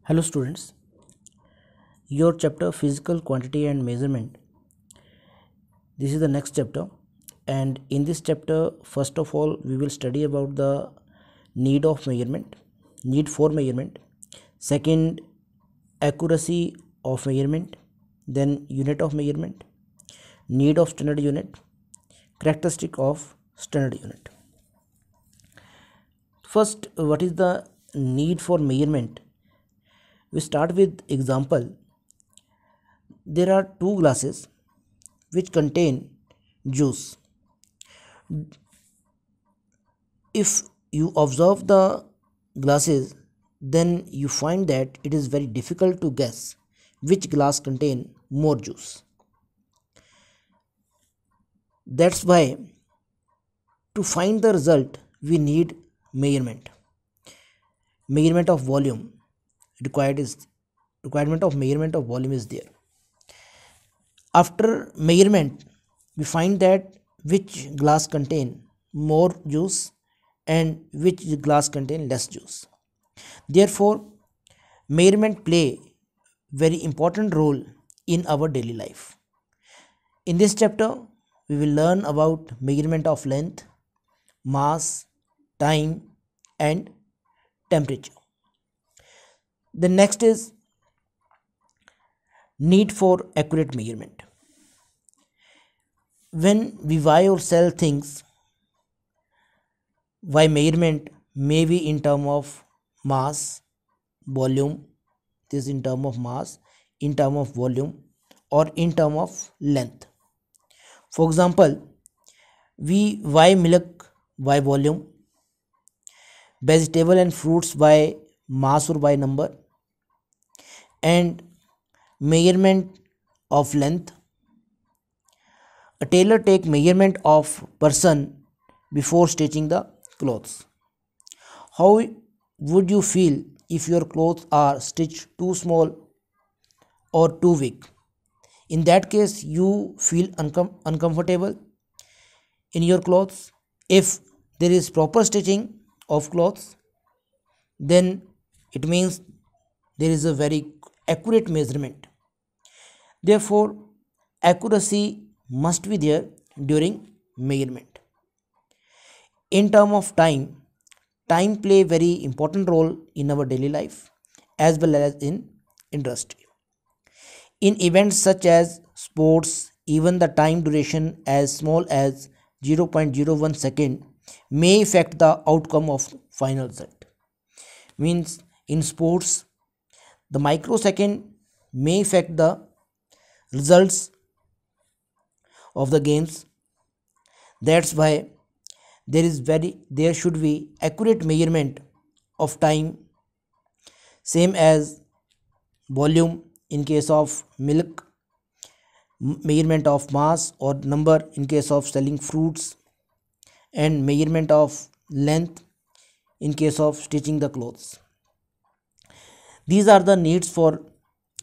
Hello students, your chapter physical quantity and measurement. This is the next chapter, and in this chapter first of all we will study about the need for measurement, second accuracy of measurement, then unit of measurement, need of standard unit, characteristic of standard unit. First, what is the need for measurement? We start with example. There are two glasses which contain juice. If you observe the glasses, then you find that it is very difficult to guess which glass contain more juice. That's why to find the result we need measurement. Measurement of volume requirement of measurement of volume is there. After measurement, we find that which glass contain more juice and which glass contain less juice. Therefore, measurement play very important role in our daily life. In this chapter, we will learn about measurement of length, mass, time, and temperature. The next is need for accurate measurement. When we buy or sell things, by measurement may be in term of mass, volume, this in term of mass, in term of volume, or in term of length. For example, we buy milk by volume, vegetable and fruits by mass or by number, and measurement of length. A tailor take measurement of person before stitching the clothes. How would you feel if your clothes are stitched too small or too weak? In that case, you feel uncomfortable in your clothes. If there is proper stitching of clothes, then it means there is a very accurate measurement. Therefore, accuracy must be there during measurement. In term of time, time play very important role in our daily life as well as in industry. In events such as sports, even the time duration as small as 0.01 second may affect the outcome of final result. Means in sports, the microsecond may affect the results of the games. That's why there should be accurate measurement of time, same as volume in case of milk, measurement of mass or number in case of selling fruits, and measurement of length in case of stitching the clothes. These are the needs for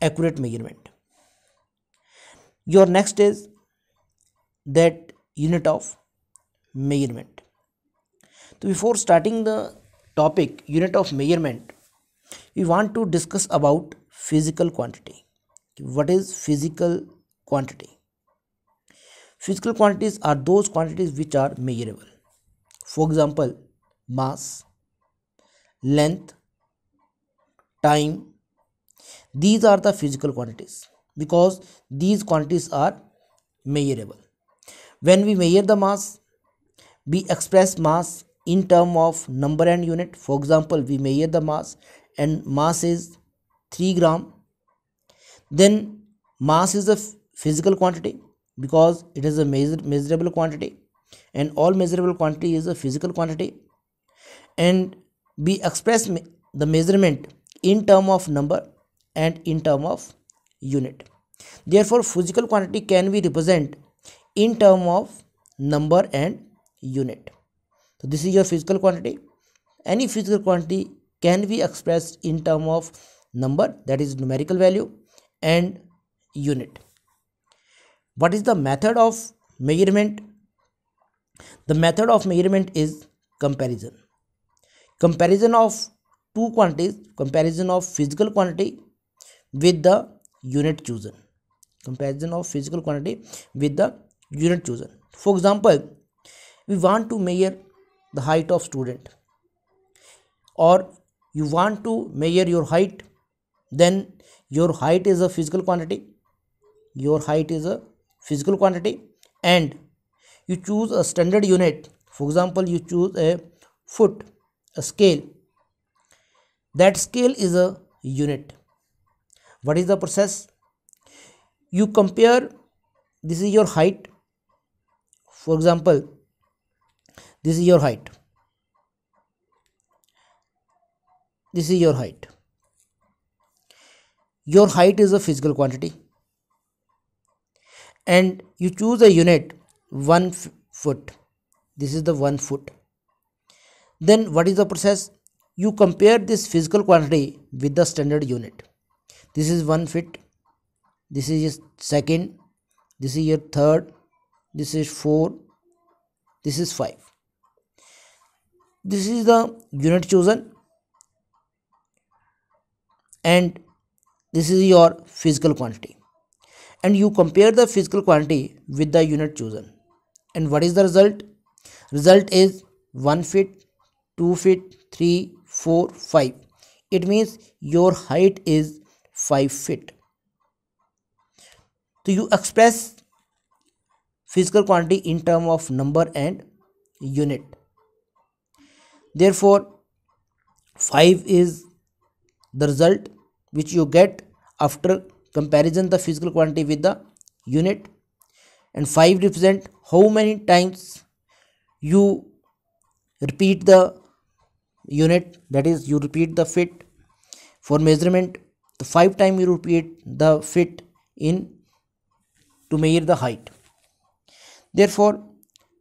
accurate measurement. Your next is that unit of measurement. So before starting the topic unit of measurement, we want to discuss about physical quantity. What is physical quantity? Physical quantities are those quantities which are measurable. For example, mass, length, time. These are the physical quantities because these quantities are measurable. When we measure the mass, we express mass in term of number and unit. For example, we measure the mass and mass is 3 gram. Then mass is a physical quantity because it is a measurable quantity, and all measurable quantity is a physical quantity. And we express the measurement in term of number and in term of unit. Therefore, physical quantity can be represented in term of number and unit. So this is your physical quantity. Any physical quantity can be expressed in term of number, that is numerical value, and unit. What is the method of measurement? The method of measurement is comparison. Comparison of two quantities, comparison of physical quantity with the unit chosen. Comparison of physical quantity with the unit chosen. For example, we want to measure the height of student, or you want to measure your height, then your height is a physical quantity. Your height is a physical quantity, and you choose a standard unit. For example, you choose a foot, a scale. That scale is a unit. What is the process? You compare, this is your height. For example, this is your height. This is your height. Your height is a physical quantity, and you choose a unit 1 foot. This is the 1 foot. Then what is the process? You compare this physical quantity with the standard unit. This is 1 foot. This is your second. This is your third. This is 4. This is 5. This is the unit chosen, and this is your physical quantity. And you compare the physical quantity with the unit chosen. And what is the result? Result is 1 foot, 2 foot, 3, 4, 5. It means your height is 5 feet. So you express physical quantity in term of number and unit. Therefore, 5 is the result which you get after comparison the physical quantity with the unit, and 5 represent how many times you repeat the unit, that is you repeat the feet. For measurement, the 5 times you repeat the feet in to measure the height. Therefore,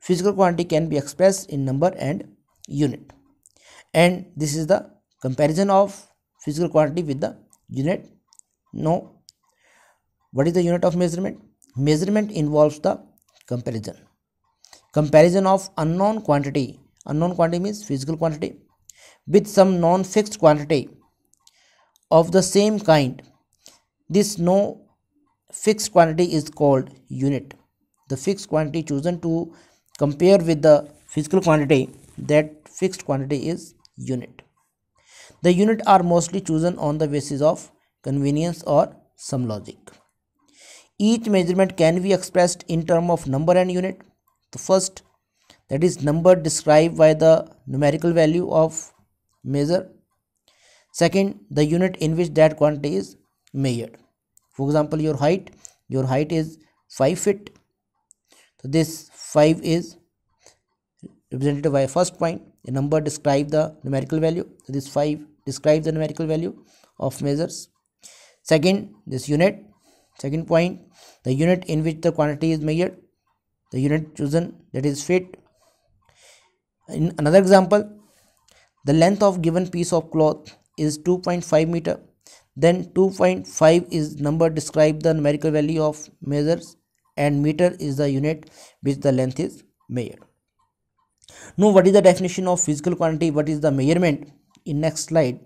physical quantity can be expressed in number and unit. And this is the comparison of physical quantity with the unit. Now, what is the unit of measurement? Measurement involves the comparison. Comparison of unknown quantity. Unknown quantity means physical quantity with some non-fixed quantity of the same kind. This no fixed quantity is called unit. The fixed quantity chosen to compare with the physical quantity, that fixed quantity is unit. The unit are mostly chosen on the basis of convenience or some logic. Each measurement can be expressed in terms of number and unit. The first, that is number described by the numerical value of measure. Second, the unit in which that quantity is measured. For example, your height is 5 feet. So this 5 is represented by first point. A number describe the numerical value. So this 5 describes the numerical value of measures. Second, this unit. Second point, the unit in which the quantity is measured. The unit chosen, that is feet. In another example, the length of given piece of cloth is 2.5 meter. Then 2.5 is number describe the numerical value of measures, and meter is the unit which the length is measured. Now, what is the definition of physical quantity? What is the measurement? In next slide,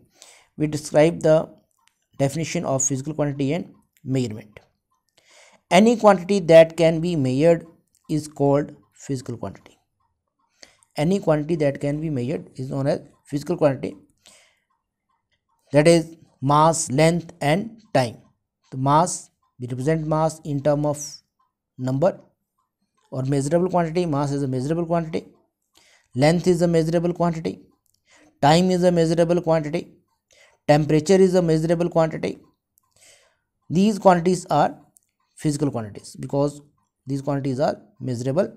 we describe the definition of physical quantity and measurement. Any quantity that can be measured is called physical quantity. Any quantity that can be measured is known as physical quantity. That is mass, length and time. The mass, we represent mass in terms of number or measurable quantity. Mass is a measurable quantity. Length is a measurable quantity. Time is a measurable quantity. Temperature is a measurable quantity. These quantities are physical quantities because these quantities are measurable.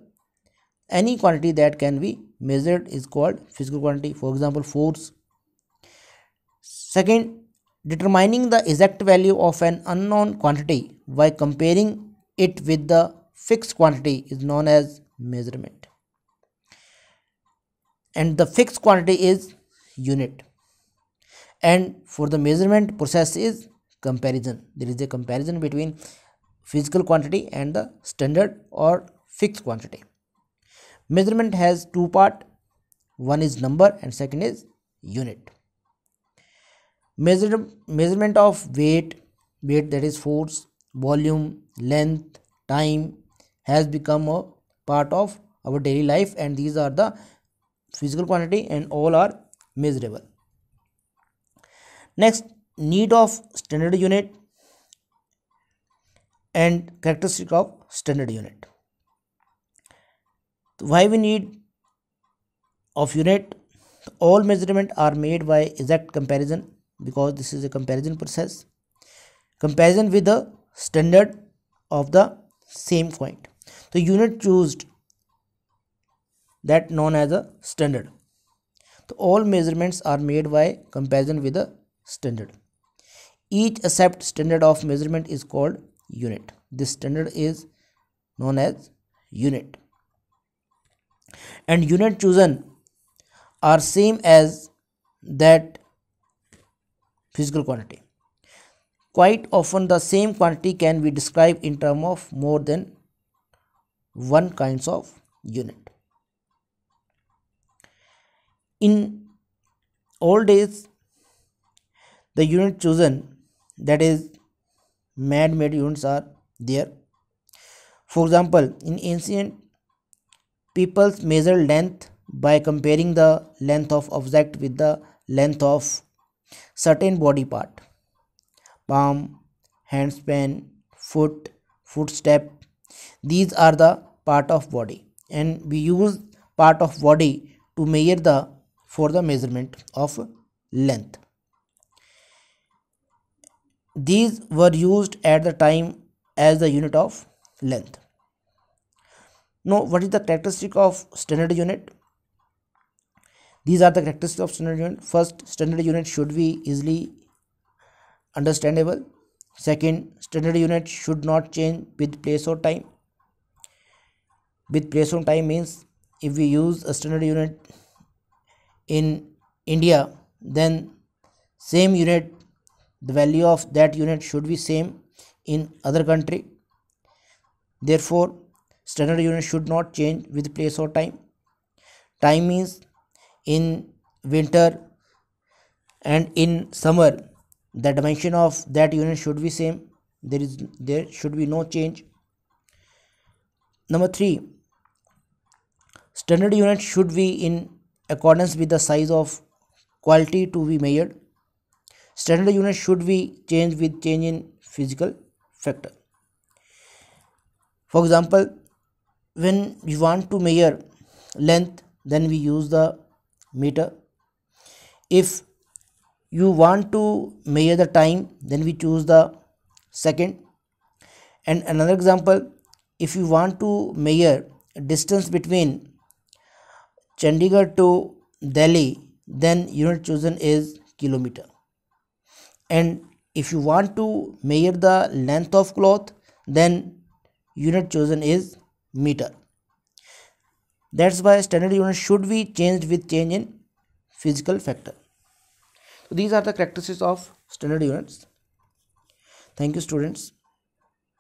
Any quantity that can be measured is called physical quantity. For example, force. Second, determining the exact value of an unknown quantity by comparing it with the fixed quantity is known as measurement. And the fixed quantity is unit. And for the measurement process is comparison. There is a comparison between physical quantity and the standard or fixed quantity. Measurement has two parts. One is number and second is unit. Measurement of weight, that is force, volume, length, time, has become a part of our daily life, and these are the physical quantity and all are measurable. Next, need of standard unit and characteristic of standard unit. Why we need of unit? All measurement are made by exact comparison, because this is a comparison process, comparison with the standard of the same point. The unit chosen that known as a standard. So all measurements are made by comparison with the standard. Each accept standard of measurement is called unit. This standard is known as unit, and unit chosen are same as that physical quantity. Quite often the same quantity can be described in terms of more than one kinds of unit. In old days, the unit chosen, that is man-made units, are there. For example, in ancient peoples measured length by comparing the length of object with the length of certain body part: palm, handspan, foot, footstep. These are the part of body, and we use part of body to measure for the measurement of length. These were used at the time as the unit of length. Now, what is the characteristic of standard unit? These are the characteristics of standard unit. First, standard unit should be easily understandable. Second, standard unit should not change with place or time. With place or time means if we use a standard unit in India, then same unit, the value of that unit should be same in other country. Therefore, standard unit should not change with place or time. Time means in winter and in summer, the dimension of that unit should be same. There should be no change. Number 3, standard unit should be in accordance with the size of quality to be measured. Standard unit should be changed with change in physical factor. For example, when we want to measure length, then we use the meter. If you want to measure the time, then we choose the second. And another example, if you want to measure distance between Chandigarh to Delhi, then unit chosen is kilometer. And if you want to measure the length of cloth, then unit chosen is meter. That's why standard unit should be changed with change in physical factor. So these are the characteristics of standard units. Thank you, students.